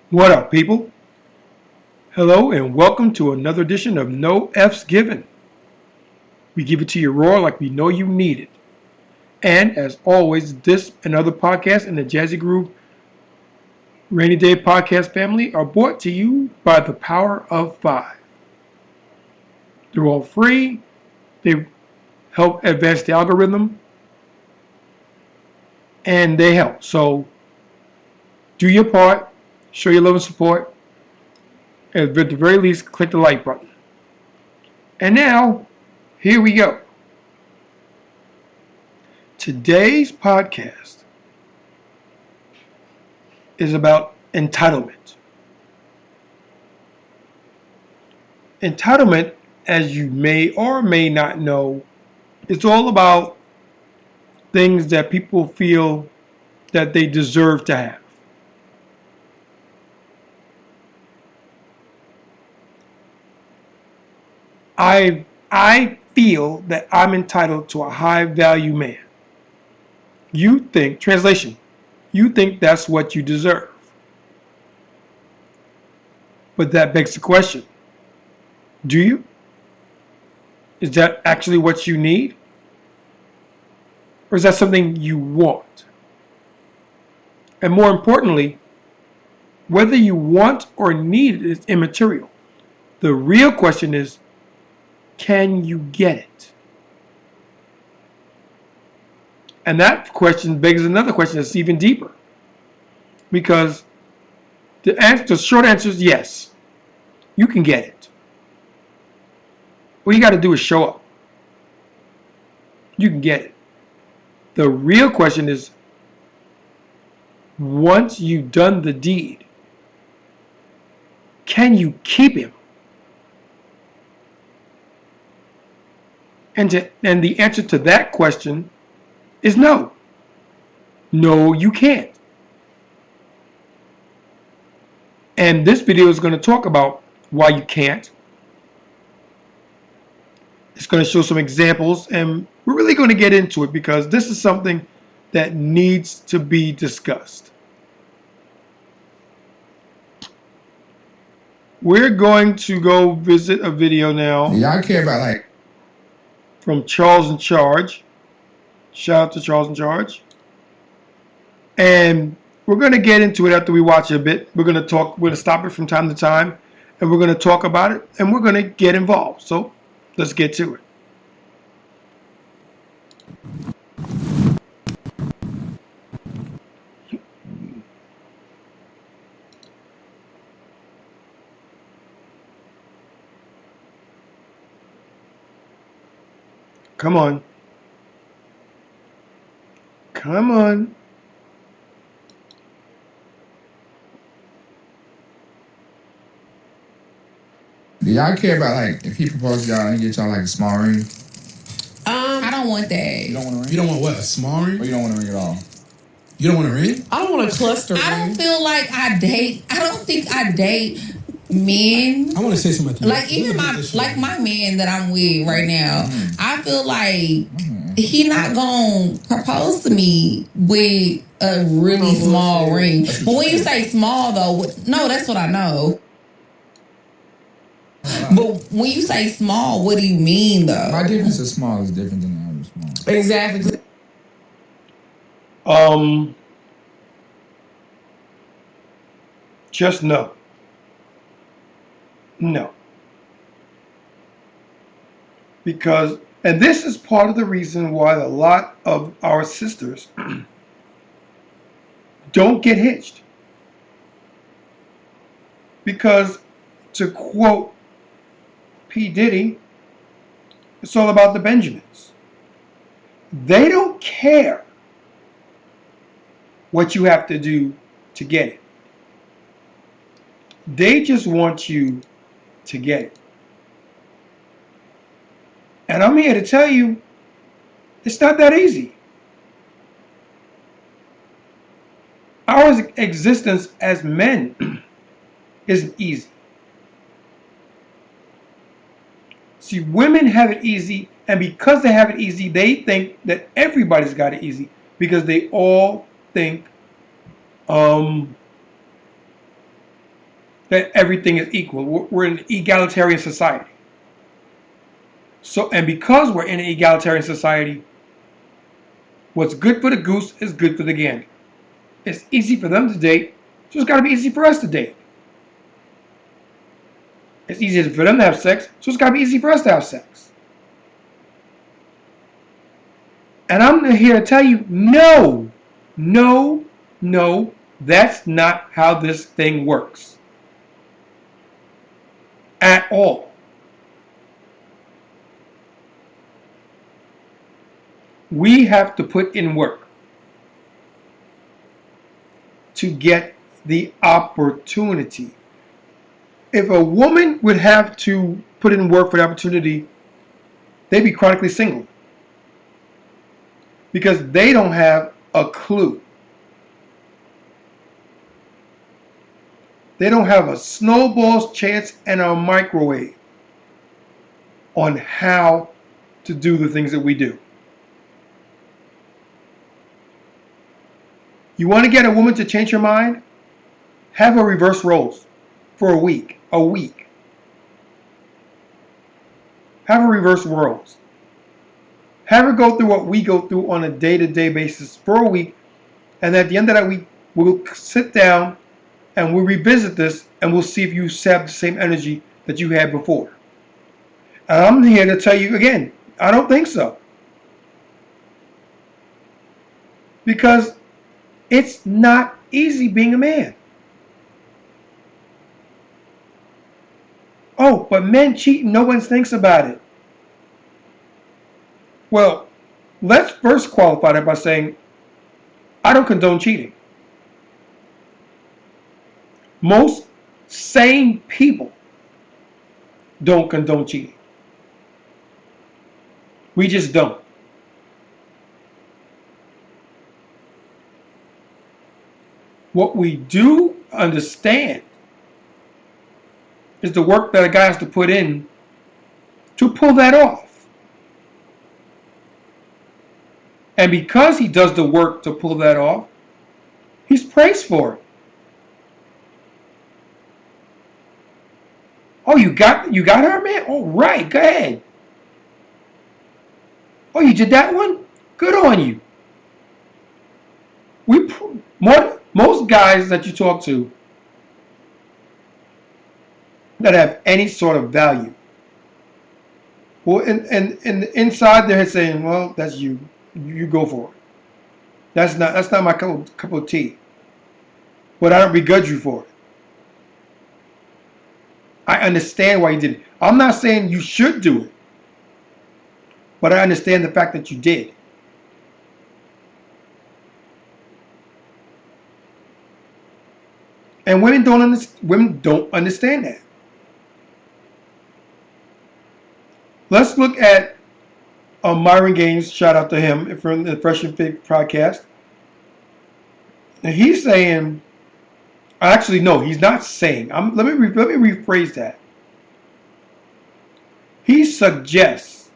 What up, people? Hello, and welcome to another edition of No Effs Given. We give it to you raw like we know you need it. And as always, this and other podcasts in the Jazzy Groove Rainy Day Podcast family are brought to you by the Power of Five. They're all free. They help advance the algorithm, and they help. So do your part, show your love and support, and at the very least, click the like button. And now, here we go. Today's podcast is about entitlement. Entitlement, as you may or may not know, is all about things that people feel that they deserve to have. I feel that I'm entitled to a high value man. You think, translation, you think that's what you deserve. But that begs the question, do you? Is that actually what you need? Or is that something you want? And more importantly, whether you want or need it is immaterial. The real question is, can you get it? And that question begs another question that's even deeper. Because the short answer is yes, you can get it. All you got to do is show up. You can get it. The real question is, once you've done the deed, can you keep him? And the answer to that question is no. No, you can't. And this video is going to talk about why you can't. It's going to show some examples, and we're really going to get into it because this is something that needs to be discussed. We're going to go visit a video now. Y'all care about from Charles in Charge. Shout out to Charles in Charge. And we're going to get into it after we watch it a bit. We're going to stop it from time to time, and we're going to talk about it, and we're going to get involved. So let's get to it. Come on. Come on. Do y'all care about if he proposed to y'all and get y'all a small ring? I don't want that. You don't want a ring? You don't want what? A small ring? Or you don't want a ring at all? You don't want a ring? I don't want a cluster ring. I don't feel like I don't think I date men. I want to say something. Even my man that I'm with right now, I feel like he not gonna propose to me with a really small ring. But when you say small though, no, that's what I know. But when you say small, what do you mean though? My difference is small is different than the other small. Exactly. Just no. No. Because, and this is part of the reason why a lot of our sisters don't get hitched. Because, to quote P. Diddy, it's all about the Benjamins. They don't care what you have to do to get it. They just want you to get it. And I'm here to tell you, it's not that easy. Our existence as men isn't easy. See, women have it easy, and because they have it easy, they think that everybody's got it easy because they all think that everything is equal. We're in an egalitarian society. So, and because we're in an egalitarian society, what's good for the goose is good for the gander. It's easy for them to date, so it's got to be easy for us to date. It's easy for them to have sex, so it's got to be easy for us to have sex. And I'm here to tell you, no, no, no, that's not how this thing works. At all. We have to put in work to get the opportunity. If a woman would have to put in work for the opportunity, they'd be chronically single. Because they don't have a clue. They don't have a snowball's chance and a microwave on how to do the things that we do. You want to get a woman to change her mind? Have her reverse roles for a week. Have her reverse roles. Have her go through what we go through on a day-to-day basis for a week, and at the end of that week, we'll sit down and we'll revisit this, and we'll see if you have the same energy that you had before. And I'm here to tell you again, I don't think so. Because it's not easy being a man. Oh, but men cheat and no one thinks about it. Well, let's first qualify that by saying, I don't condone cheating. Most sane people don't condone cheating. We just don't. What we do understand is the work that a guy has to put in to pull that off. And because he does the work to pull that off, he's praised for it. Oh, you got her, man? All right, go ahead. Oh, you did that one? Good on you. Most guys that you talk to that have any sort of value, well, and inside they're saying, well, that's you. You go for it. That's not my cup of tea. But I don't begrudge you for it. I understand why you did it. I'm not saying you should do it, but I understand the fact that you did. And women don't understand that. Let's look at Myron Gaines. Shout out to him from the Fresh and Fit podcast. And he's saying, actually, no, he's not saying. Let me rephrase that. He suggests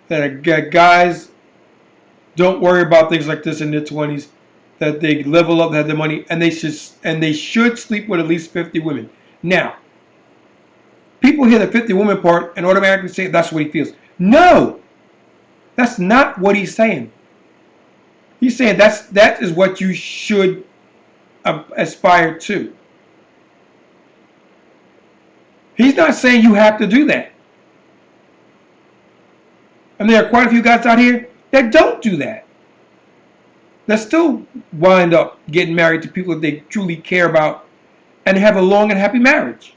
that guys don't worry about things like this in their 20s, that they level up, have their money, and they should sleep with at least 50 women. Now, people hear the 50 women part and automatically say that's what he feels. No, that's not what he's saying. He's saying that is what you should aspire to. He's not saying you have to do that. And there are quite a few guys out here that don't do that. That still wind up getting married to people that they truly care about and have a long and happy marriage.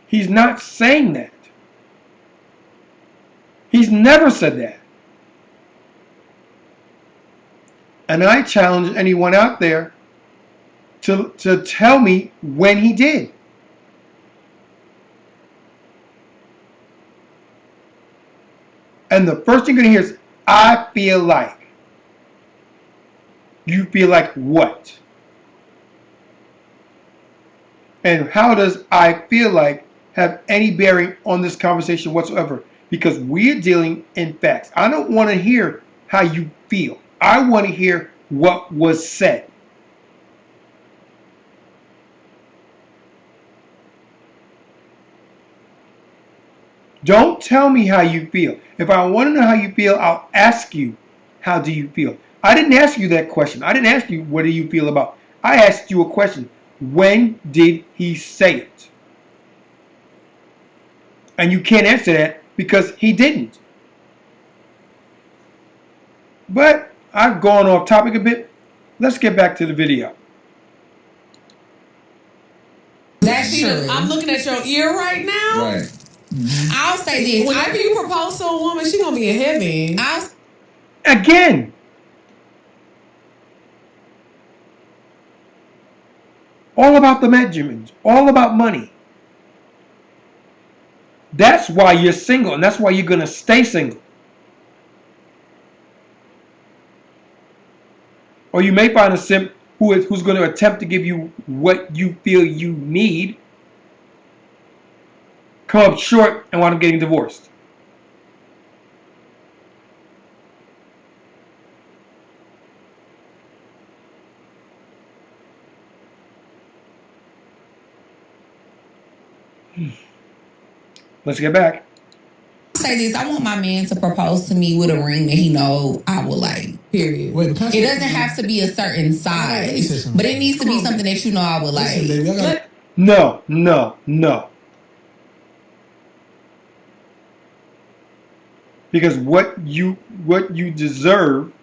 He's not saying that. He's never said that. And I challenge anyone out there to tell me when he did. And the first thing you're going to hear is, I feel like. You feel like what? And how does I feel like have any bearing on this conversation whatsoever because we're dealing in facts. I don't want to hear how you feel. I want to hear what was said. Don't tell me how you feel. If I want to know how you feel, I'll ask you, how do you feel? I didn't ask you that question. I didn't ask you, what do you feel about? I asked you a question. When did he say it? And you can't answer that because he didn't. But I've gone off topic a bit. Let's get back to the video. That's true. I'm looking at your ear right now. Right. I'll say this. Whenever you propose to a woman, she gonna be in heaven. Again, all about the measurements, all about money. That's why you're single, and that's why you're going to stay single. Or you may find a simp who's going to attempt to give you what you feel you need, come up short, and wind up getting divorced. Let's get back. Say this. I want my man to propose to me with a ring that he know I will like. Period. Wait, It doesn't have to be a certain size, but it needs to be something that you know I would like. Listen, baby, I got No. Because what you deserve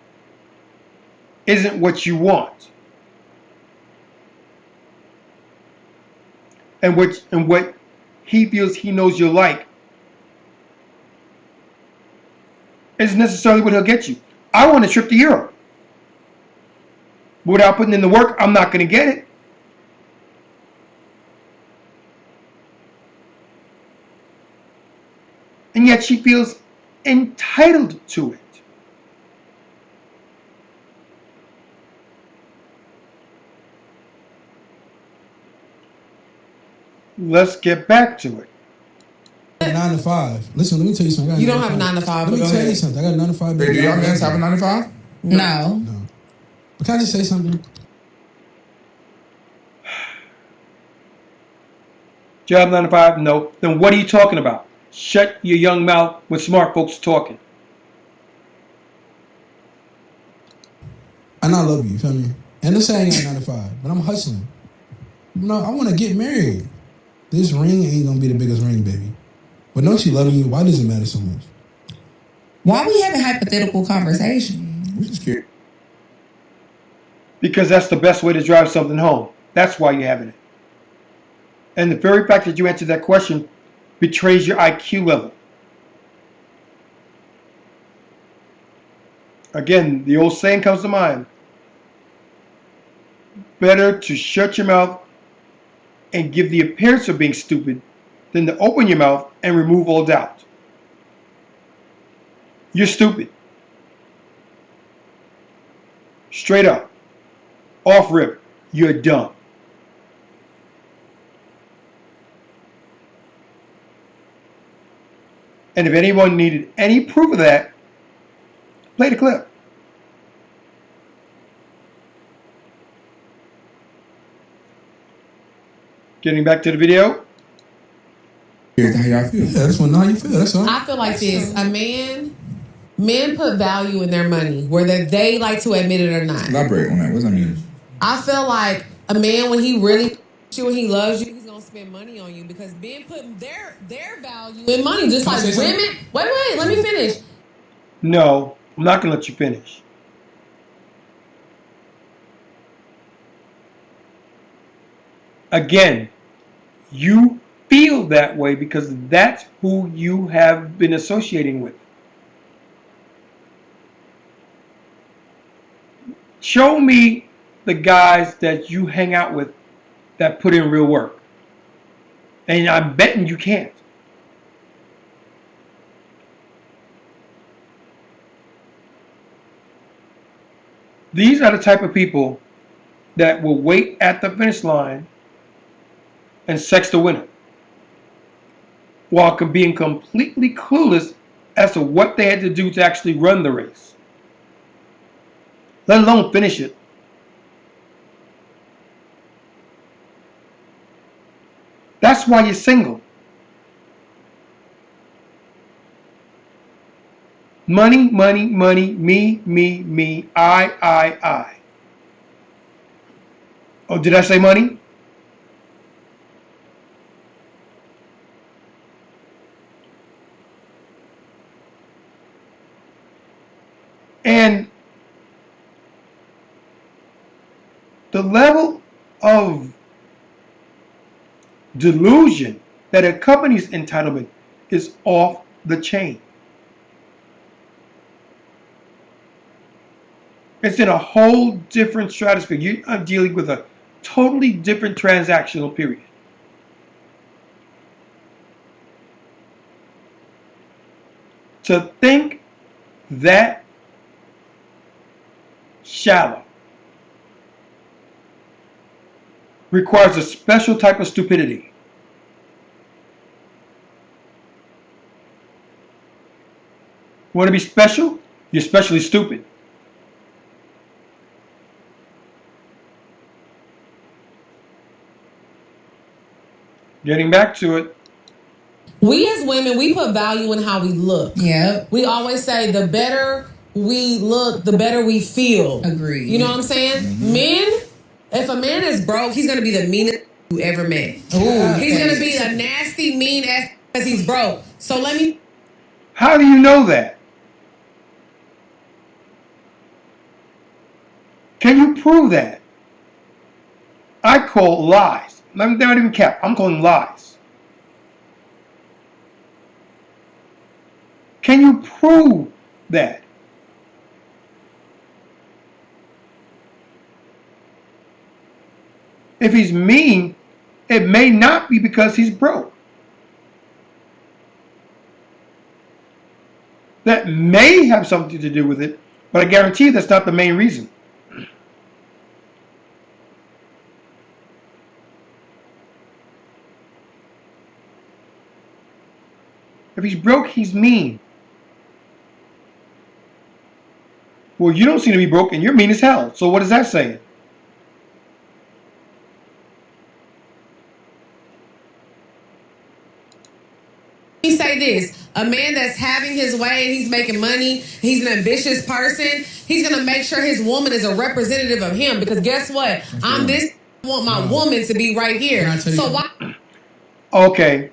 isn't what you want. And what he feels he knows you like isn't necessarily what he'll get you. I want a trip to Europe. But without putting in the work, I'm not going to get it. And yet she feels entitled to it. Let's get back to it. 9 to 5. Listen, let me tell you something. You don't have a 9 to 5. Let me tell you something. I got 9 to 5. Wait, do y'all guys have a 9 to 5? No. But can I just say something? Do you have 9 to 5? No. Then what are you talking about? Shut your young mouth when smart folks talking. And I love you, you feel me? And this ain't got 9 to 5, but I'm hustling. No, I want to get married. This ring ain't gonna be the biggest ring, baby. But don't you love me? Why does it matter so much? Why are we having hypothetical conversation? We just curious. Because that's the best way to drive something home. That's why you're having it. And the very fact that you answered that question betrays your IQ level. Again, the old saying comes to mind. Better to shut your mouth and give the appearance of being stupid than to open your mouth and remove all doubt. You're stupid. Straight up. Off rip. You're dumb. And if anyone needed any proof of that, play the clip. Getting back to the video. Here's how y'all feel. Yeah, I just want to know how you feel. That's all. I feel like this. Men put value in their money, whether they like to admit it or not. Elaborate on that. What does that mean? I feel like a man, when he really loves you and he loves you, he's gonna spend money on you because men putting their value in money, just like women. Wait, let me finish. No, I'm not going to let you finish. Again, you feel that way because that's who you have been associating with. Show me the guys that you hang out with that put in real work. And I'm betting you can't. These are the type of people that will wait at the finish line and sex the winner. while being completely clueless as to what they had to do to actually run the race, let alone finish it. That's why you're single. Money, money, money, me, I. Oh, did I say money? And the level of delusion that accompanies entitlement is off the chain. It's in a whole different stratosphere. You are dealing with a totally different transactional period. To think that shallow requires a special type of stupidity. Want to be special? You're specially stupid. Getting back to it. We as women, we put value in how we look. Yep. We always say the better we look, the better we feel. Agreed. You know what I'm saying? Mm-hmm. Men, if a man is broke, he's gonna be the meanest you ever met. Ooh, He's gonna be a nasty, mean ass because he's broke. So let me. How do you know that? Can you prove that? I call lies. They're not even cap. I'm calling lies. Can you prove that? If he's mean, it may not be because he's broke. That may have something to do with it, but I guarantee you that's not the main reason. If he's broke, he's mean. Well, you don't seem to be broke and you're mean as hell. So what is that saying? Let me say this: a man that's having his way and he's making money, he's an ambitious person. He's gonna make sure his woman is a representative of him because guess what? I'm this. I want my woman to be right here. So why? Okay,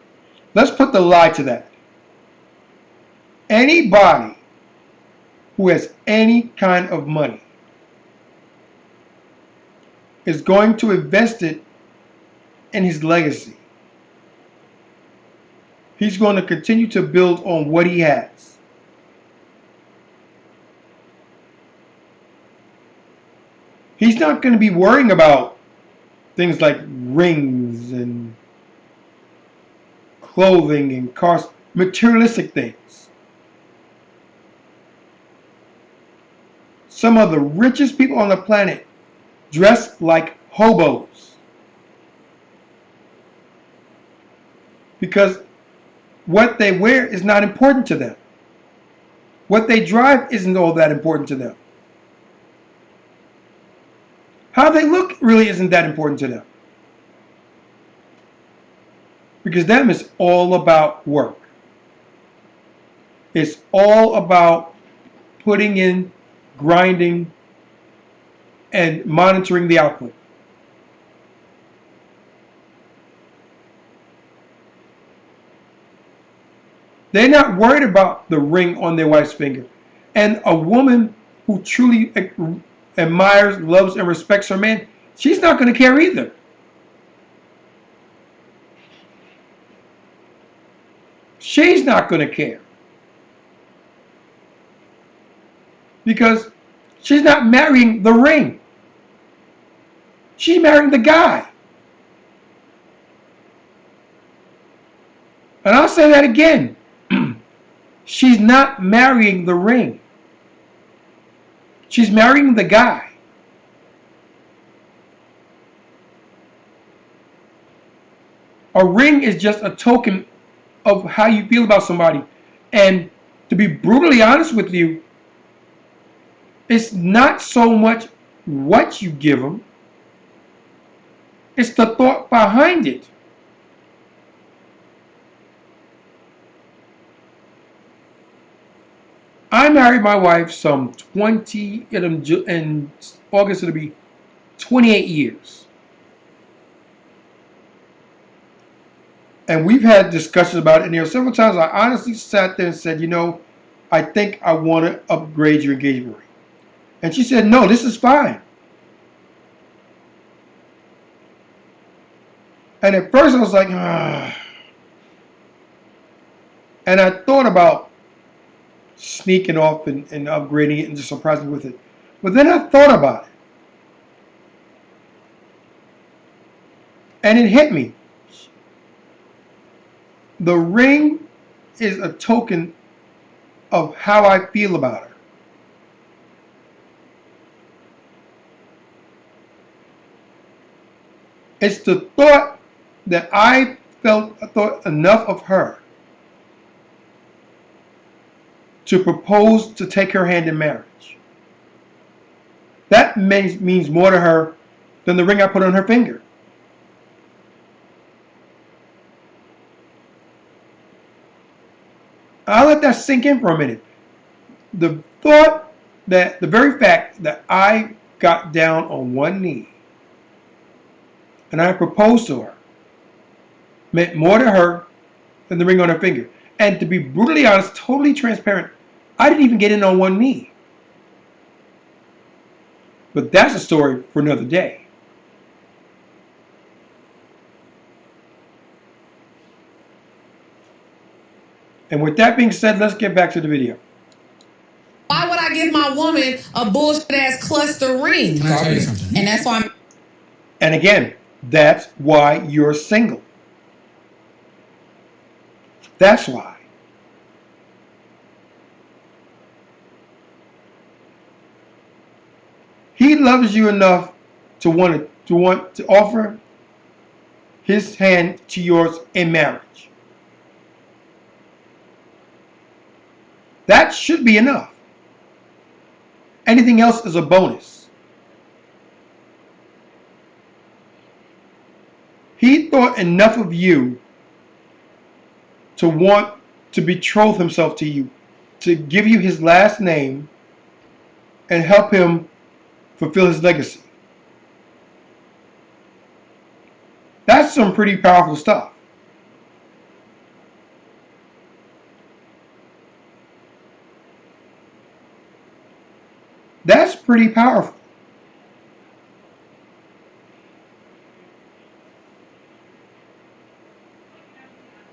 let's put the lie to that. Anybody who has any kind of money is going to invest it in his legacy. He's going to continue to build on what he has. He's not going to be worrying about things like rings and clothing and cars, materialistic things. Some of the richest people on the planet dress like hobos because what they wear is not important to them. What they drive isn't all that important to them. How they look really isn't that important to them. Because them is all about work. It's all about putting in, grinding, and monitoring the output. They're not worried about the ring on their wife's finger. And a woman who truly admires, loves, and respects her man, she's not going to care either. She's not going to care. Because she's not marrying the ring. She's marrying the guy. And I'll say that again. She's not marrying the ring. She's marrying the guy. A ring is just a token of how you feel about somebody. And to be brutally honest with you, it's not so much what you give them, it's the thought behind it. I married my wife some 20, in August it'll be 28 years. And we've had discussions about it, and there are several times I honestly sat there and said, you know, I think I want to upgrade your engagement ring. And she said, no, this is fine. And at first I was like, ah. And I thought about sneaking off and upgrading it and just surprising me with it. But then I thought about it. And it hit me. The ring is a token of how I feel about her. It's the thought that I thought enough of her to propose to take her hand in marriage. That means more to her than the ring I put on her finger. I'll let that sink in for a minute. The thought that, the very fact that I got down on one knee and I proposed to her meant more to her than the ring on her finger. And to be brutally honest, totally transparent, I didn't even get in on one knee. But that's a story for another day. And with that being said, let's get back to the video. Why would I give my woman a bullshit ass cluster ring? Can I tell you something? And that's why I'm. And again, that's why you're single. That's why. He loves you enough to want to offer his hand to yours in marriage. That should be enough. Anything else is a bonus. He thought enough of you to want to betroth himself to you, to give you his last name and help him fulfill his legacy. That's some pretty powerful stuff. That's pretty powerful.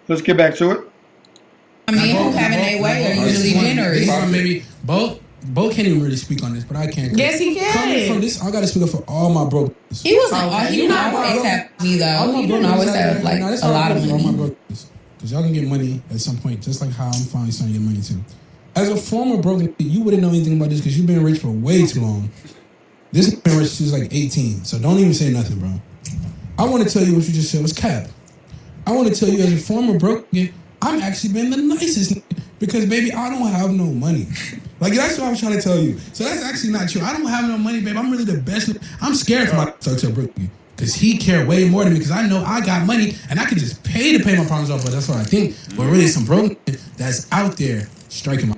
Let's get back to it. I mean, who having their way are usually generous. Maybe both can't even really speak on this, but I can. Yes, he can. Coming from this, I gotta speak up for all my broke. He wasn't. He didn't always have me though. He didn't always have like a lot of money. Because y'all can get money at some point, just like how I'm finally starting to get money too. As a former broke, you wouldn't know anything about this because you've been rich for way too long. This has been rich since like 18, so don't even say nothing, bro. I want to tell you what you just said was cap. I want to tell you as a former broke, I'm actually been the nicest because baby, I don't have no money. Like that's what I was trying to tell you. So that's actually not true. I don't have no money, babe. I'm really the best. I'm scared for my to broke because he cared way more than me because I know I got money and I can just pay to pay my problems off. But that's what I think. But really, some broke that's out there striking my.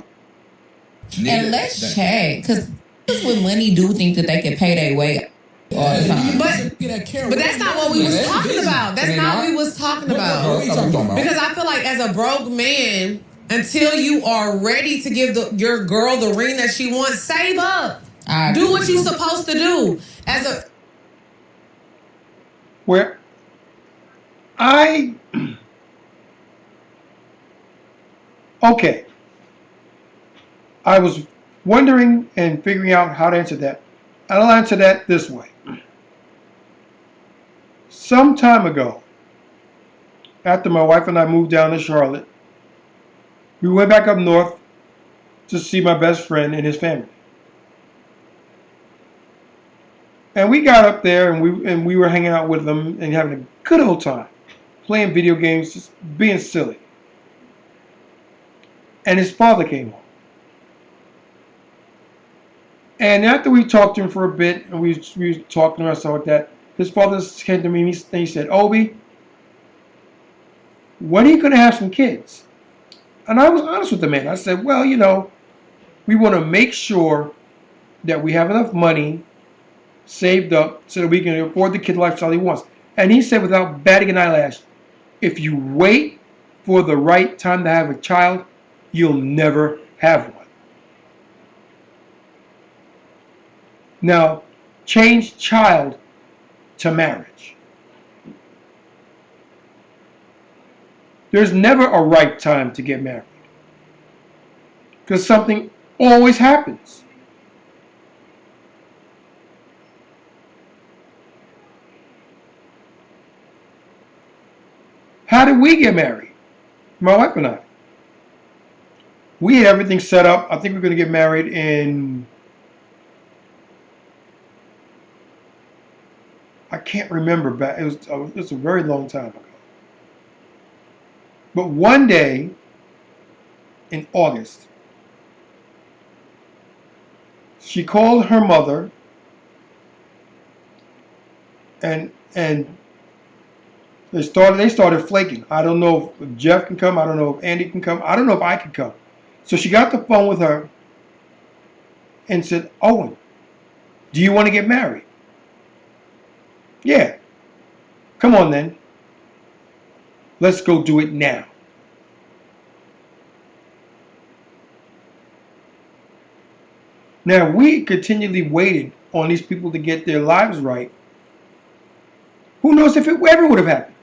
And let's check because with money do think that they can pay their way all the time. But that's not what we was talking about. That's not what we was talking about. Because I feel like as a broke man, until you are ready to give your girl the ring that she wants, save up. Do what you're supposed to do. As a Where okay. I was wondering and figuring out how to answer that. I'll answer that this way. Some time ago, after my wife and I moved down to Charlotte, we went back up north to see my best friend and his family. And we got up there and we were hanging out with them and having a good old time, playing video games, just being silly. and his father came home. And after we talked to him for a bit, and we were talking and stuff like that, his father came to me and he said, Obi, when are you going to have some kids? And I was honest with the man. I said, well, we want to make sure that we have enough money saved up so that we can afford the kid lifestyle he wants. And he said without batting an eyelash, if you wait for the right time to have a child, you'll never have one. Now, change child to marriage. There's never a right time to get married because something always happens. How did we get married? My wife and I. We had everything set up. I think we're going to get married in, I can't remember, but it was a very long time ago. But one day in August, she called her mother and they started flaking. I don't know if Jeff can come. I don't know if Andy can come. I don't know if I can come. So she got the phone with her and said, Owen, do you want to get married? Yeah. Come on then. Let's go do it now. Now, we continually waited on these people to get their lives right. Who knows if it ever would have happened?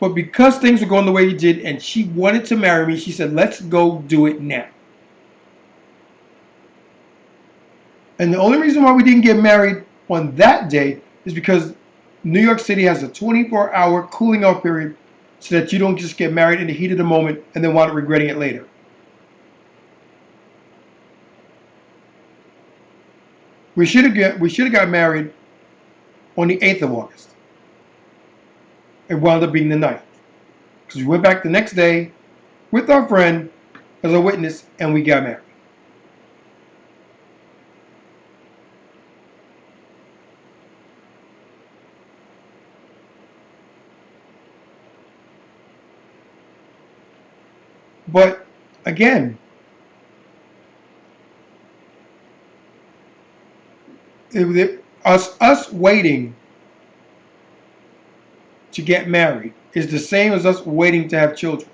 But because things were going the way it did and she wanted to marry me, she said, let's go do it now. And the only reason why we didn't get married on that day is because New York City has a 24-hour cooling off period so that you don't just get married in the heat of the moment and then wind up regretting it later. We should have got married on the 8th of August. It wound up being the 9th. Because we went back the next day with our friend as a witness and we got married. But again, us waiting to get married is the same as us waiting to have children.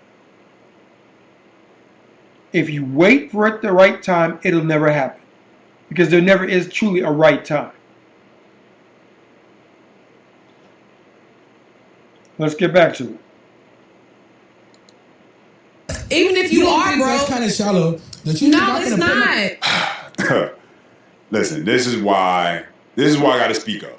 If you wait for it the right time, it'll never happen. Because there never is truly a right time. Let's get back to it. Even if you are broke, that's kind of shallow. No, it's not. Listen, this is why I got to speak up.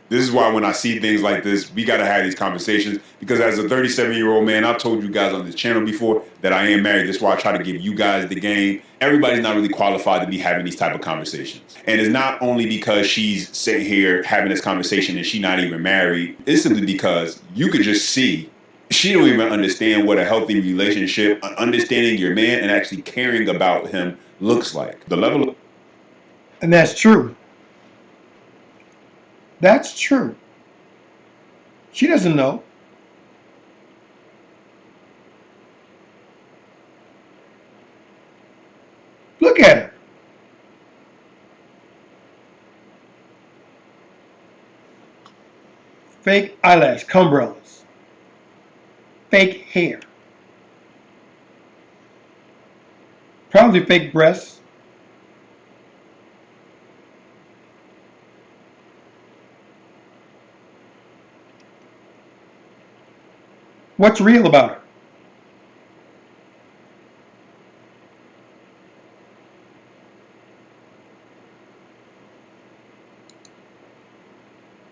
This is why when I see things like this, we got to have these conversations. Because as a 37-year-old man, I've told you guys on this channel before that I am married. That's why I try to give you guys the game. Everybody's not really qualified to be having these type of conversations. And it's not only because she's sitting here having this conversation and she's not even married. It's simply because you could just see she don't even understand what a healthy relationship, understanding your man and actually caring about him looks like. The level of... And that's true. That's true. She doesn't know. Look at her. Fake eyelash, cumbrellas. Fake hair. Probably fake breasts. What's real about her?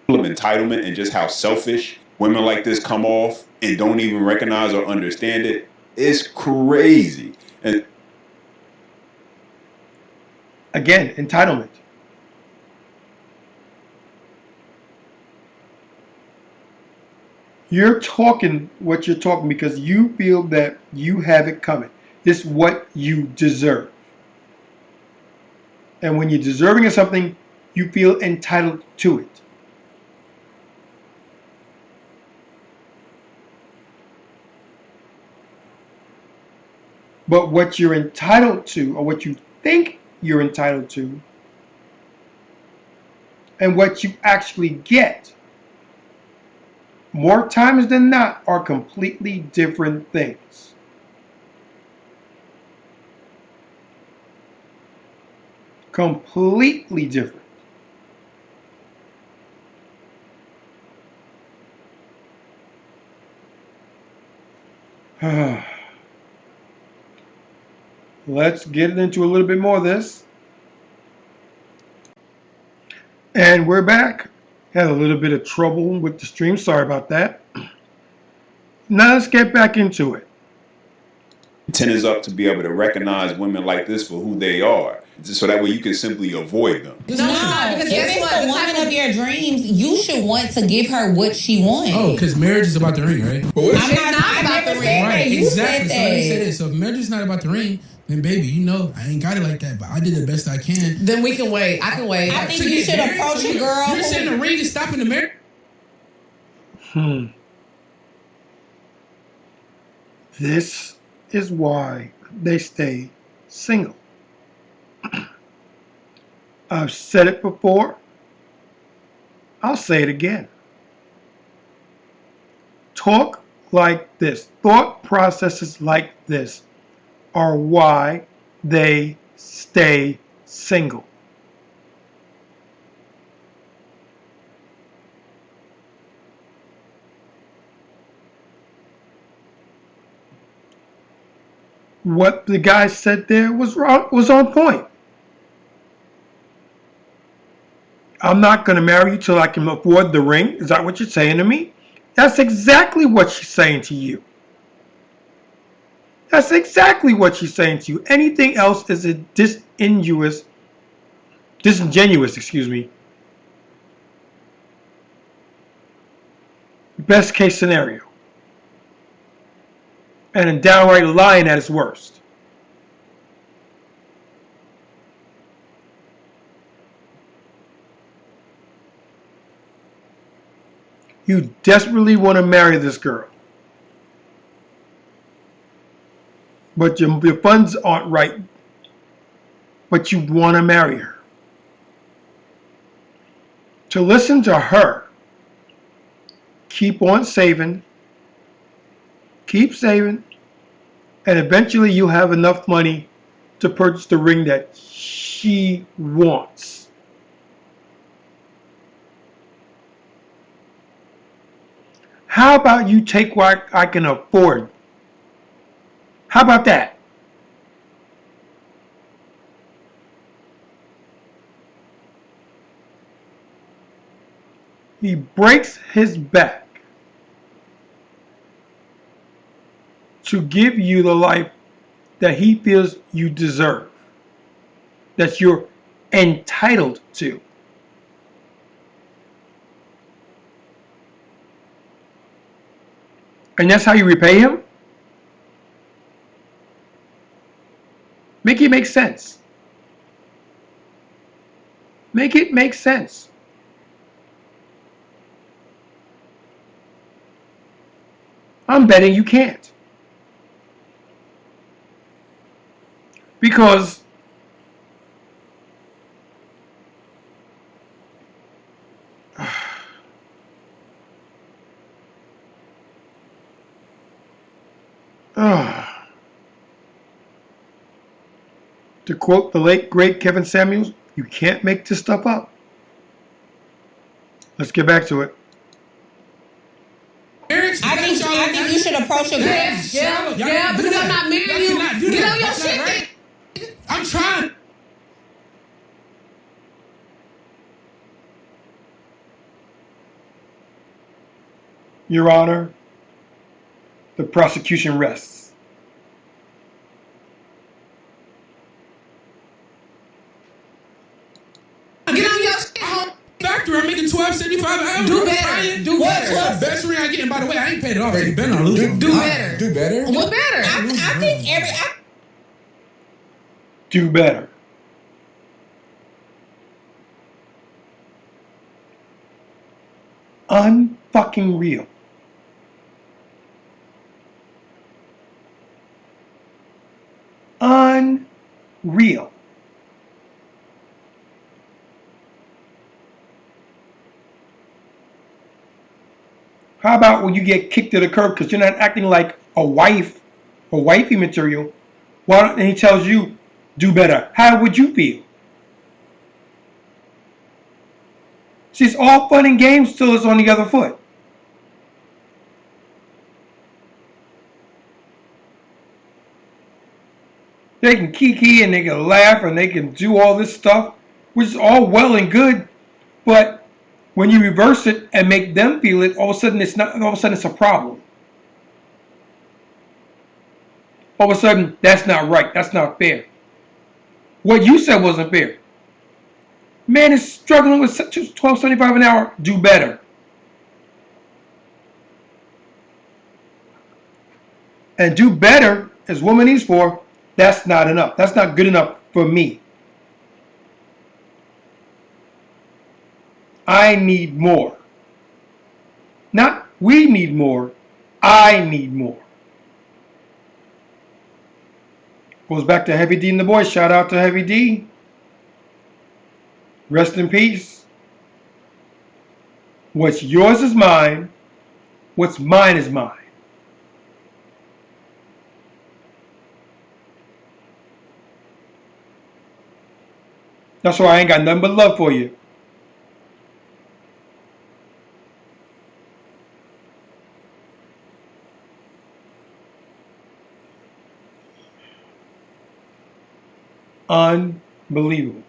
Entitlement and just how selfish women like this come off and don't even recognize or understand it. It's crazy. And again, entitlement. You're talking what you're talking because you feel that you have it coming. It's what you deserve. And when you're deserving of something, you feel entitled to it. But what you're entitled to, or what you think you're entitled to, and what you actually get, more times than not, are completely different things. Completely different. Let's get into a little bit more of this. And we're back. Had a little bit of trouble with the stream. Sorry about that. Now let's get back into it. Is up to be able to recognize women like this for who they are, so that way you can simply avoid them. No, because if it's the woman of your dreams, you should want to give her what she wants. Oh, because marriage is about the ring, right? I'm not about the ring. Right, You exactly. said So let me say that. this. So if marriage is not about the ring, then baby, you know, I ain't got it like that, but I did the best I can. Then we can wait. I can wait. I think you should approach a girl. You're saying the ring is stopping the marriage? This is why they stay single. I've said it before. I'll say it again. Talk like this, thought processes like this are why they stay single. What the guy said there was wrong, was on point. I'm not going to marry you till I can afford the ring. Is that what you're saying to me? That's exactly what she's saying to you. That's exactly what she's saying to you. Anything else is a disingenuous, best case scenario. And a downright lying at its worst. You desperately want to marry this girl. But your funds aren't right. But you want to marry her. To listen to her, keep on saving, keep saving, and eventually you'll have enough money to purchase the ring that she wants. How about you take what I can afford? How about that? He breaks his back to give you the life that he feels you deserve, that you're entitled to. And that's how you repay him? Make it make sense. Make it make sense. I'm betting you can't. Because to quote the late great Kevin Samuels, you can't make this stuff up. Let's get back to it. I think you should approach a girl. Yeah, because I'm not marrying you. Get on your shit. Right. I'm trying. Your Honor, the prosecution rests. Get on your shit. Factory, I'm making $12.75 an hour. Do better. buying? Do better. What's the best ring I get? And by the way, I ain't paid it off. You better not lose it. Do better. Do better? Do better. I think Do better. Unfucking real. Unreal. How about when you get kicked to the curb because you're not acting like a wife or wifey material? And he tells you, do better. How would you feel? See, it's all fun and games till it's on the other foot. They can kiki and they can laugh and they can do all this stuff, which is all well and good, but when you reverse it and make them feel it, all of a sudden it's not. All of a sudden it's a problem. All of a sudden that's not right. That's not fair. What you said wasn't fair. Man is struggling with $12.75 an hour. Do better. And do better, as woman needs for, that's not enough. That's not good enough for me. I need more. Not we need more. I need more. Goes back to Heavy D and the boys. Shout out to Heavy D. Rest in peace. What's yours is mine. What's mine is mine. That's why I ain't got nothing but love for you. Unbelievable.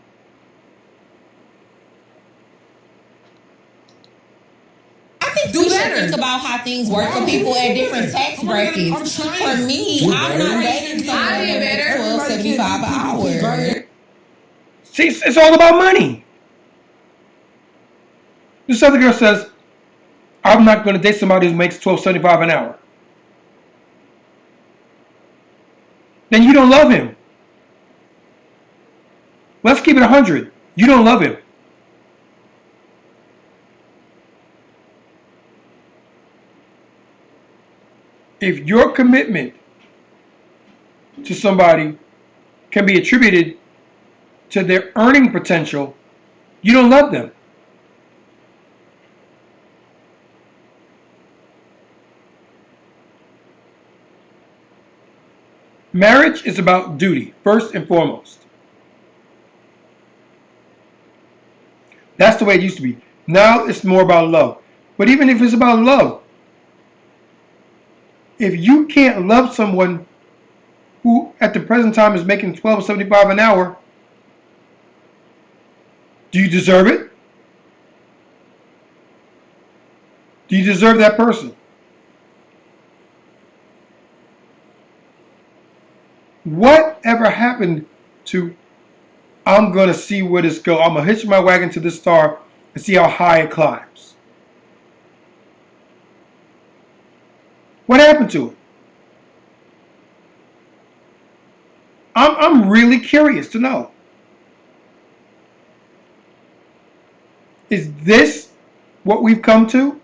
we should think about how things work for people at different tax brackets. For me, I'm not dating someone $12.75 an hour. See, it's all about money. This other girl says, I'm not going to date somebody who makes $12.75 an hour. Then you don't love him. Let's keep it 100. You don't love him. If your commitment to somebody can be attributed to their earning potential, you don't love them. Marriage is about duty, first and foremost. That's the way it used to be. Now it's more about love. But even if it's about love, if you can't love someone who at the present time is making $12.75 an hour, do you deserve it? Do you deserve that person? Whatever happened to, I'm going to see where this goes. I'm going to hitch my wagon to this star and see how high it climbs. What happened to it? I'm really curious to know. Is this what we've come to?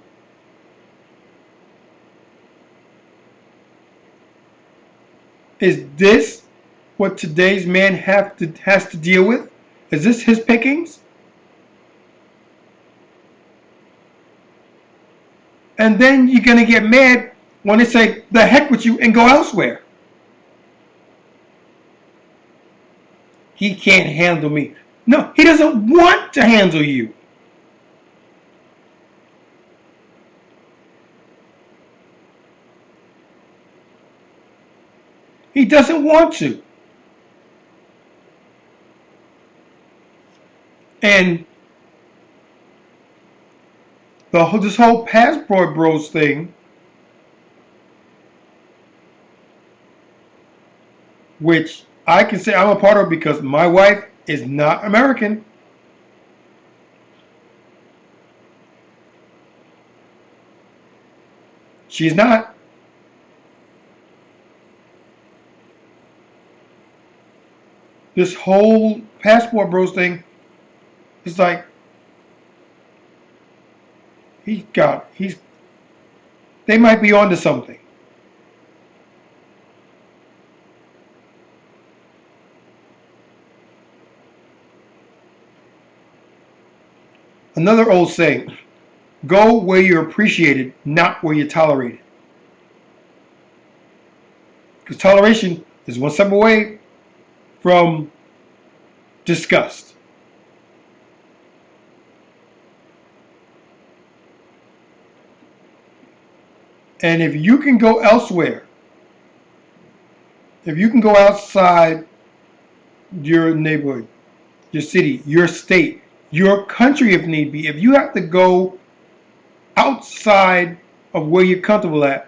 Is this what today's man has to deal with? Is this his pickings? And then you're going to get mad when they say, the heck with you, and go elsewhere. He can't handle me. No, he doesn't want to handle you. He doesn't want to. And this whole passport bros thing, which I can say I'm a part of because my wife is not American. She's not. This whole passport bros thing is like they might be onto something. Another old saying, go where you're appreciated, not where you're tolerated. Because toleration is one step away from disgust. And if you can go elsewhere, if you can go outside your neighborhood, your city, your state, your country if need be, if you have to go outside of where you're comfortable at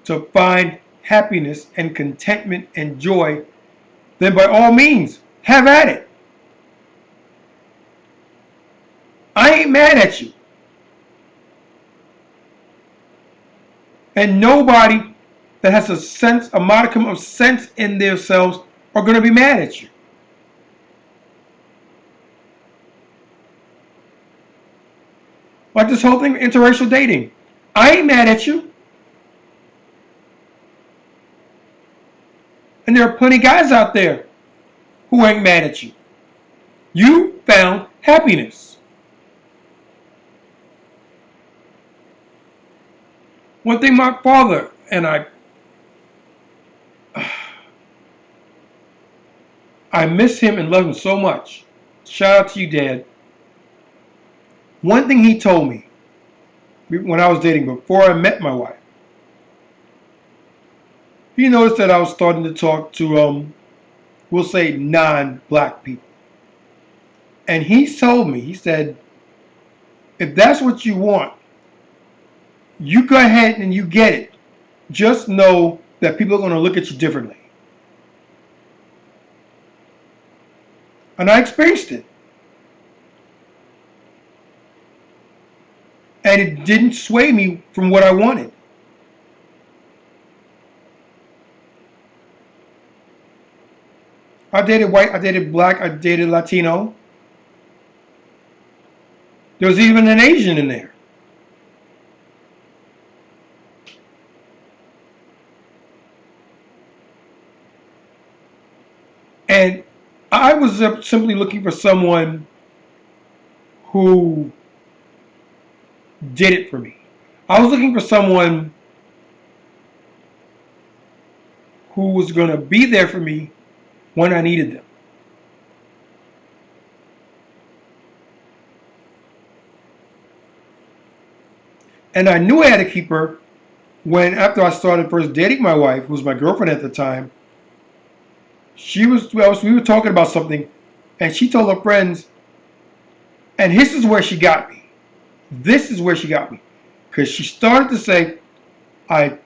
to find happiness and contentment and joy, then by all means, have at it. I ain't mad at you. And nobody that has a modicum of sense in themselves are going to be mad at you. Like this whole thing, interracial dating. I ain't mad at you. And there are plenty of guys out there who ain't mad at you. You found happiness. One thing my father and I miss him and love him so much. Shout out to you, Dad. One thing he told me when I was dating before I met my wife, he noticed that I was starting to talk to, we'll say, non-black people. And he told me, he said, if that's what you want, you go ahead and you get it. Just know that people are going to look at you differently. And I experienced it. And it didn't sway me from what I wanted. I dated white, I dated black, I dated Latino. There was even an Asian in there. And I was simply looking for someone who did it for me. I was looking for someone who was going to be there for me when I needed them. And I knew I had to keep her when, after I started first dating my wife, who was my girlfriend at the time, we were talking about something, and she told her friends, and this is where she got me. This is where she got me. Because she started to say, and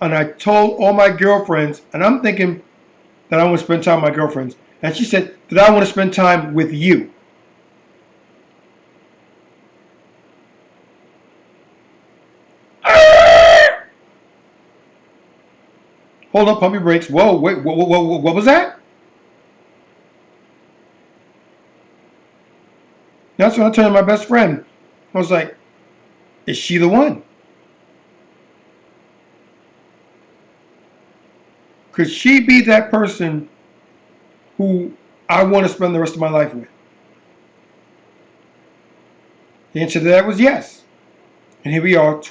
I told all my girlfriends, and I'm thinking that I want to spend time with my girlfriends, and she said that I want to spend time with you. Hold up, pump your brakes. Whoa, wait, what was that? That's when I turned to my best friend. I was like, is she the one? Could she be that person who I want to spend the rest of my life with? The answer to that was yes. And here we are,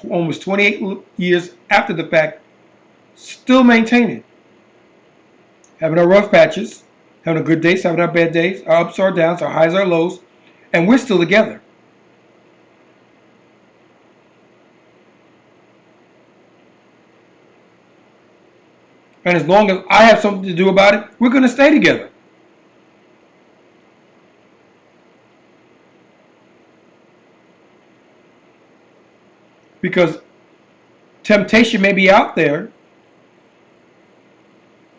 almost 28 years after the fact, still maintaining. Having our rough patches, having our good days, having our bad days, our ups, our downs, our highs, our lows, and we're still together. And as long as I have something to do about it, we're going to stay together. Because temptation may be out there,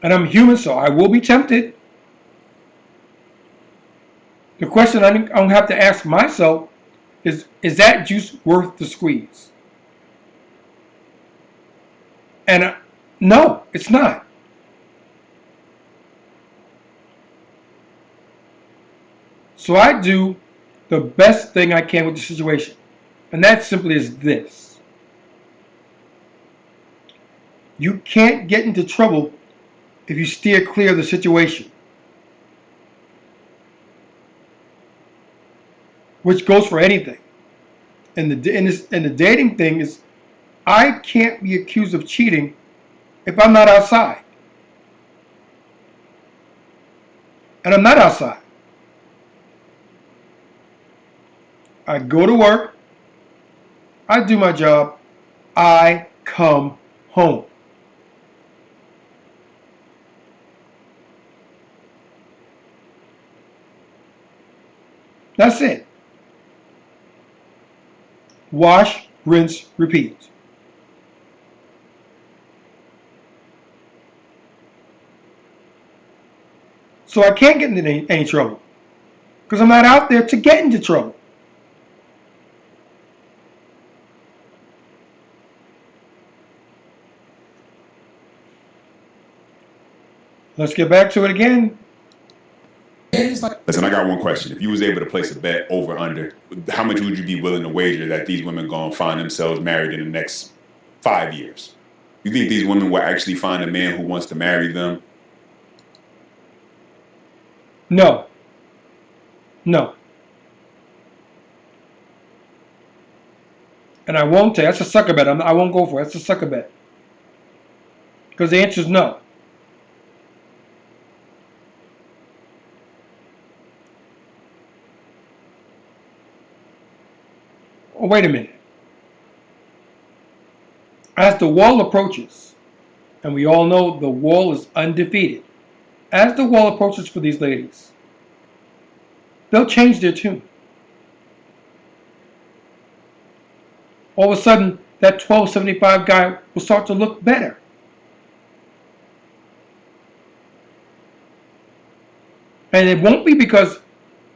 and I'm human, so I will be tempted. The question I'm going to have to ask myself is that juice worth the squeeze? And no, it's not. So I do the best thing I can with the situation. And that simply is this. You can't get into trouble if you steer clear of the situation. Which goes for anything. And the dating thing is, I can't be accused of cheating if I'm not outside. And I'm not outside. I go to work, I do my job, I come home. That's it. Wash, rinse, repeat. So I can't get into any trouble because I'm not out there to get into trouble. Let's get back to it again. Listen, I got one question. If you was able to place a bet over under, how much would you be willing to wager that these women gonna find themselves married in the next 5 years? You think these women will actually find a man who wants to marry them? No. No. And I won't take. That's a sucker bet. I won't go for it. That's a sucker bet. Because the answer is no. Oh, wait a minute. As the wall approaches, and we all know the wall is undefeated, as the wall approaches for these ladies, they'll change their tune. All of a sudden, that 1275 guy will start to look better. And it won't be because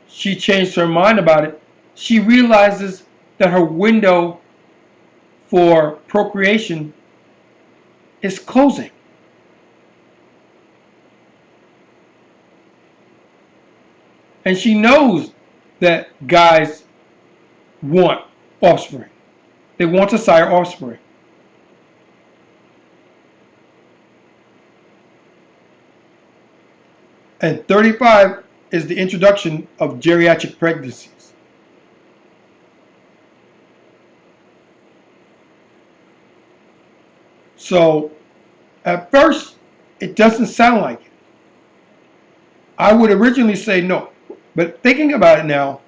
she changed her mind about it. She realizes that her window for procreation is closing. And she knows that guys want offspring. They want to sire offspring. And 35 is the introduction of geriatric pregnancies. So at first, it doesn't sound like it. I would originally say no. But thinking about it now,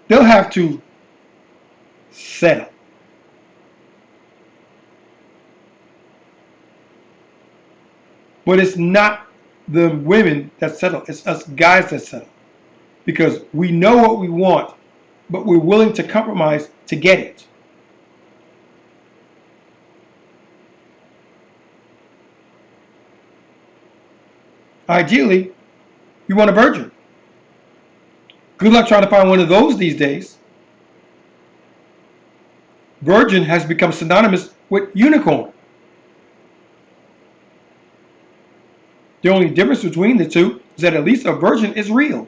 they'll have to settle. But it's not the women that settle. It's us guys that settle. Because we know what we want, but we're willing to compromise to get it. Ideally, you want a virgin. Good luck trying to find one of those these days. Virgin has become synonymous with unicorn. The only difference between the two is that at least a virgin is real.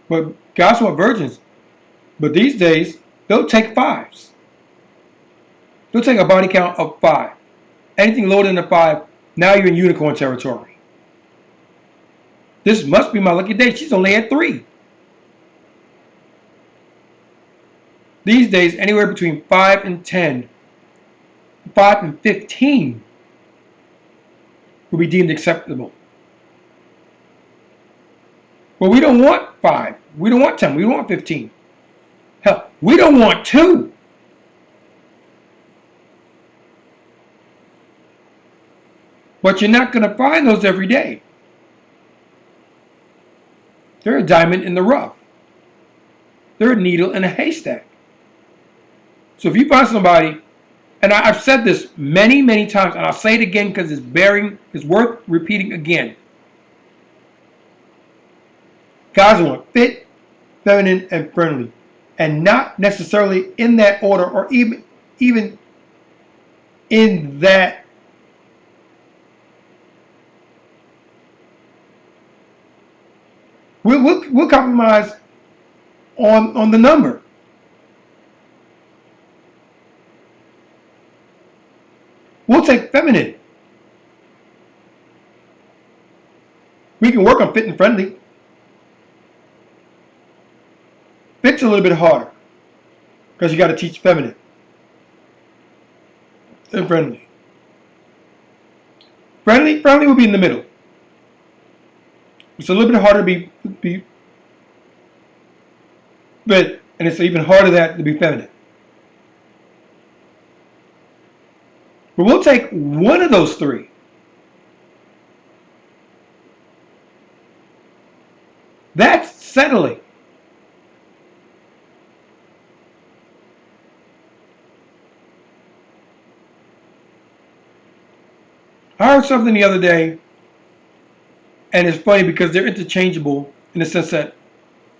But guys want virgins. But these days, they'll take fives. They'll take a body count of 5. Anything lower than a 5, now you're in unicorn territory. This must be my lucky day. She's only at 3. These days, anywhere between 5 and 10, 5 and 15 will be deemed acceptable. But we don't want 5. We don't want 10. We don't want 15. Hell, we don't want 2. But you're not going to find those every day. They're a diamond in the rough. They're a needle in a haystack. So if you find somebody, and I've said this many, many times, and I'll say it again because it's worth repeating again. Guys want fit, feminine, and friendly, and not necessarily in that order, or even in that we'll compromise on the number. We'll take feminine. We can work on fit and friendly. Fit's a little bit harder because you got to teach feminine and friendly. Friendly will be in the middle. It's a little bit harder to be fit, and it's even harder to be feminine. But we'll take one of those three. That's settling. I heard something the other day, and it's funny because they're interchangeable in the sense that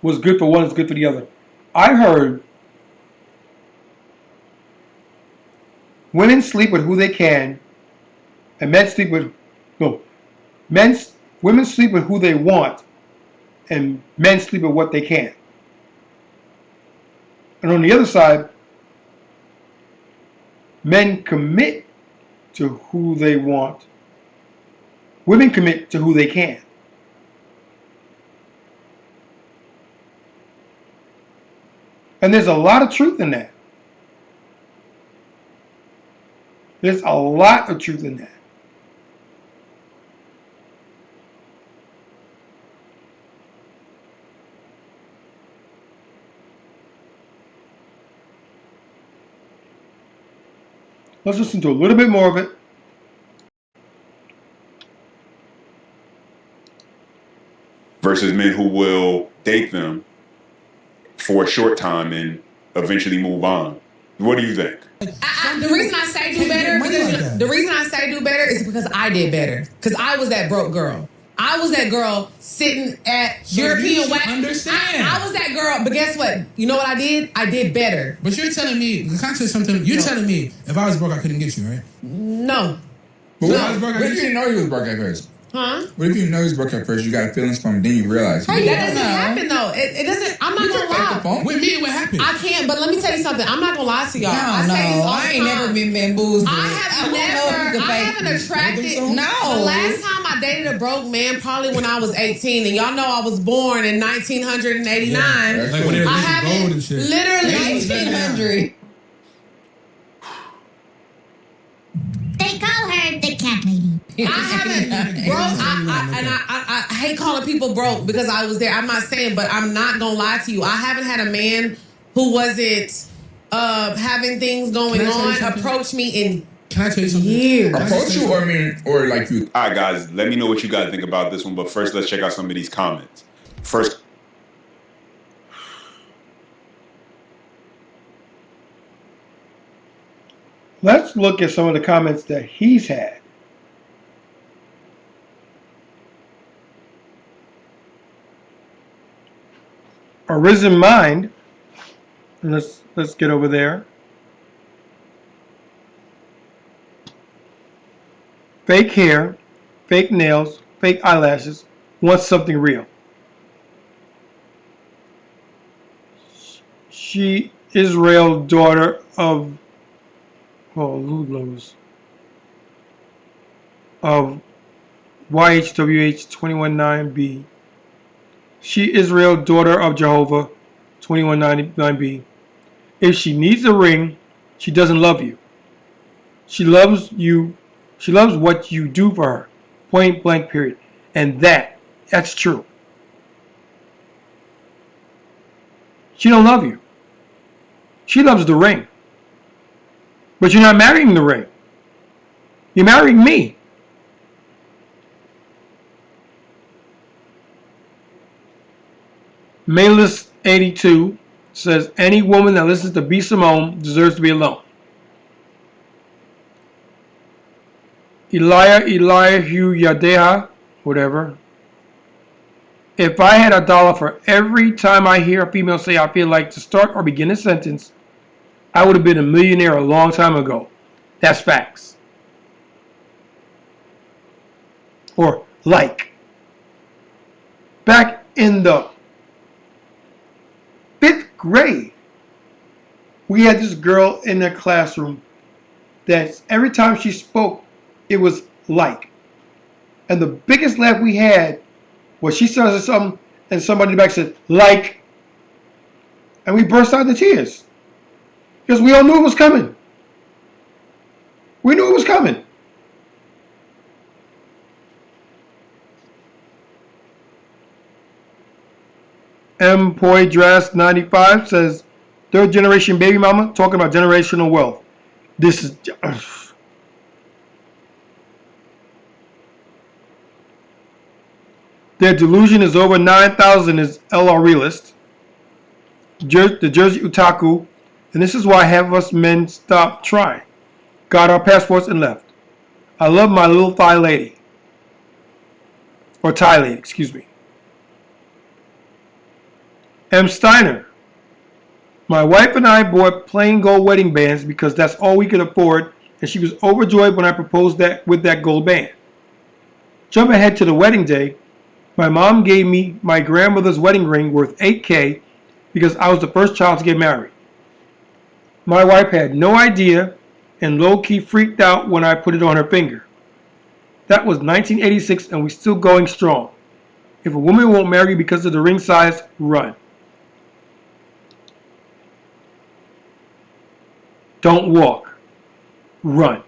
what's good for one is good for the other. I heard women sleep with who they can, and women sleep with who they want, and men sleep with what they can. And on the other side, men commit to who they want. Women commit to who they can. And there's a lot of truth in that. There's a lot of truth in that. Let's listen to a little bit more of it. Versus men who will date them for a short time and eventually move on. What do you think? The reason I say do better, is because I did better. Because I was that broke girl. I was that girl sitting at European wax. Understand? I was that girl, but guess what? You know what I did? I did better. But you're telling me, can I say something? You're telling me if I was broke, I couldn't get you, right? No. But what if you didn't know he was broke at first? Huh? What if you know he's broke at first? You got feelings for him, then you realize. That doesn't happen though. It doesn't. I'm not gonna lie. With me, what happened? I can't. But let me tell you something. I'm not gonna lie to y'all. I ain't never been bamboozled. I haven't attracted. No. The last time I dated a broke man, probably when I was 18, and y'all know I was born in 1989. Yeah, like when they were I haven't gold and shit. literally 1900. They call her the cat lady. I haven't broke. I hate calling people broke because I was there. I'm not saying, but I'm not gonna lie to you. I haven't had a man who wasn't having things going on approach me in. Can I tell you something? Years. Approach you or like you? All right, guys, let me know what you guys think about this one. But first, let's check out some of these comments. First, Let's look at some of the comments that he's had. Arisen Mind. And let's get over there. Fake hair, fake nails, fake eyelashes, wants something real. She Israel, daughter of Lulus of YHWH 219B. She Israel, daughter of Jehovah 2199B. If she needs a ring, she doesn't love you. She loves you. She loves what you do for her. Point blank period. And that's true. She don't love you. She loves the ring. But you're not marrying the ring. You're marrying me. Mayless82 says any woman that listens to B. Simone deserves to be alone. Eliahu Yadeha, whatever. If I had $1 for every time I hear a female say I feel like to start or begin a sentence, I would have been a millionaire a long time ago. That's facts. Or like. Back in the 5th grade, we had this girl in the classroom that every time she spoke, it was like. And the biggest laugh we had was she said something and somebody in the back said, like. And we burst out into tears. Because we all knew it was coming. We knew it was coming. M. Poydras 95 says, 3rd generation baby mama talking about generational wealth. This is... Their delusion is over 9,000 is LR Realist. The Jersey Otaku. And this is why half of us men stopped trying. Got our passports and left. I love my little Thai lady. Or Thai lady, excuse me. M. Steiner. My wife and I bought plain gold wedding bands because that's all we could afford, and she was overjoyed when I proposed that with that gold band. Jump ahead to the wedding day. My mom gave me my grandmother's wedding ring worth $8,000 because I was the first child to get married. My wife had no idea and low-key freaked out when I put it on her finger. That was 1986 and we're still going strong. If a woman won't marry because of the ring size, run. Don't walk. Run.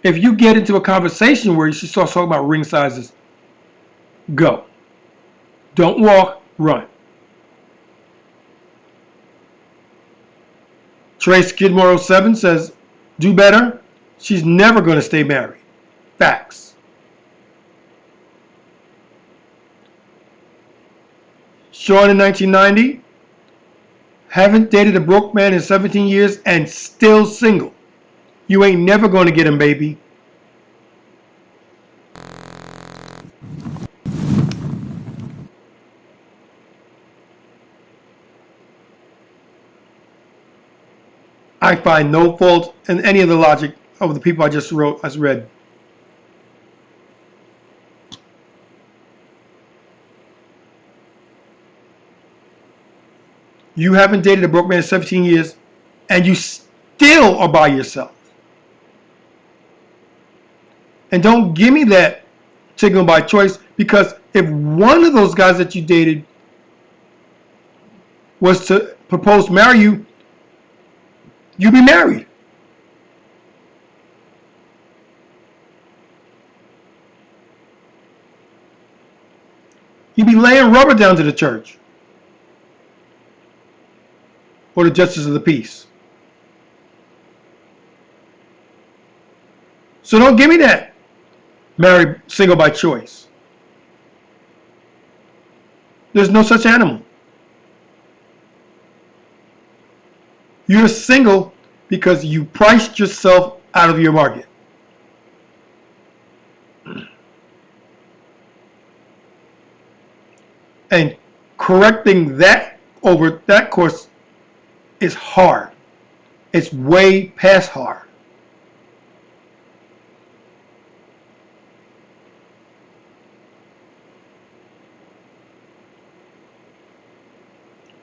If you get into a conversation where she starts talking about ring sizes, go. Don't walk, run. Trey Skidmore 07 says, do better. She's never going to stay married. Facts. Sean in 1990, haven't dated a broke man in 17 years and still single. You ain't never going to get him, baby. I find no fault in any of the logic of the people I just read. You haven't dated a broke man in 17 years and you still are by yourself. And don't give me that single by choice, because if one of those guys that you dated was to propose to marry you, you'd be married. You'd be laying rubber down to the church or the justice of the peace. So don't give me that married single by choice. There's no such animal. You're single because you priced yourself out of your market. And correcting that over that course is hard. It's way past hard.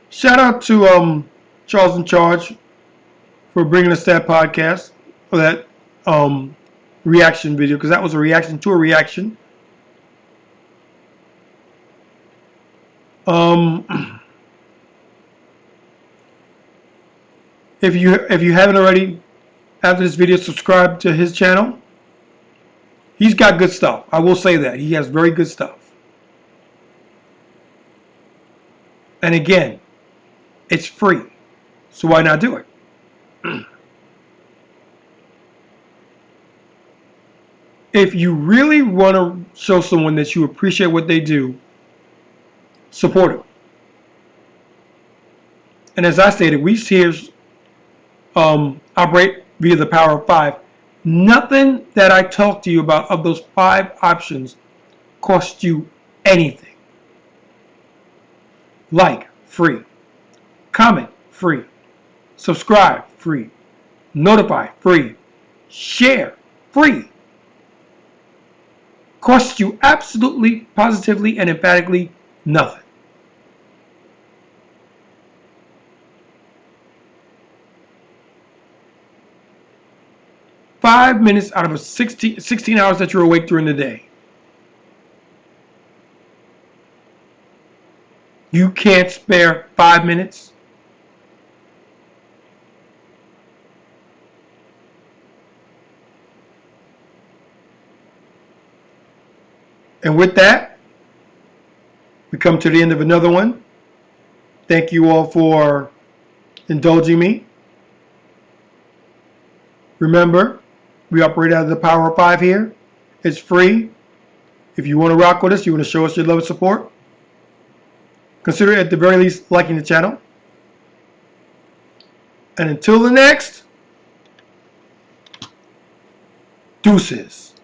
Shout out to Charles in Charge for bringing us that podcast, or that reaction video, because that was a reaction to a reaction. If you haven't already, after this video, subscribe to his channel. He's got good stuff. I will say that. He has very good stuff. And again, it's free. So why not do it? If you really want to show someone that you appreciate what they do, support them. And as I stated, we here operate via the power of 5. Nothing that I talk to you about of those 5 options cost you anything. Like, free. Comment, free. Subscribe, free. Notify, free. Share, free. Costs you absolutely, positively, and emphatically nothing. Five minutes out of a 16 hours that you're awake during the day. You can't spare 5 minutes? And with that, we come to the end of another one. Thank you all for indulging me. Remember, we operate out of the power of 5 here. It's free. If you want to rock with us, you want to show us your love and support, consider at the very least liking the channel. And until the next, deuces.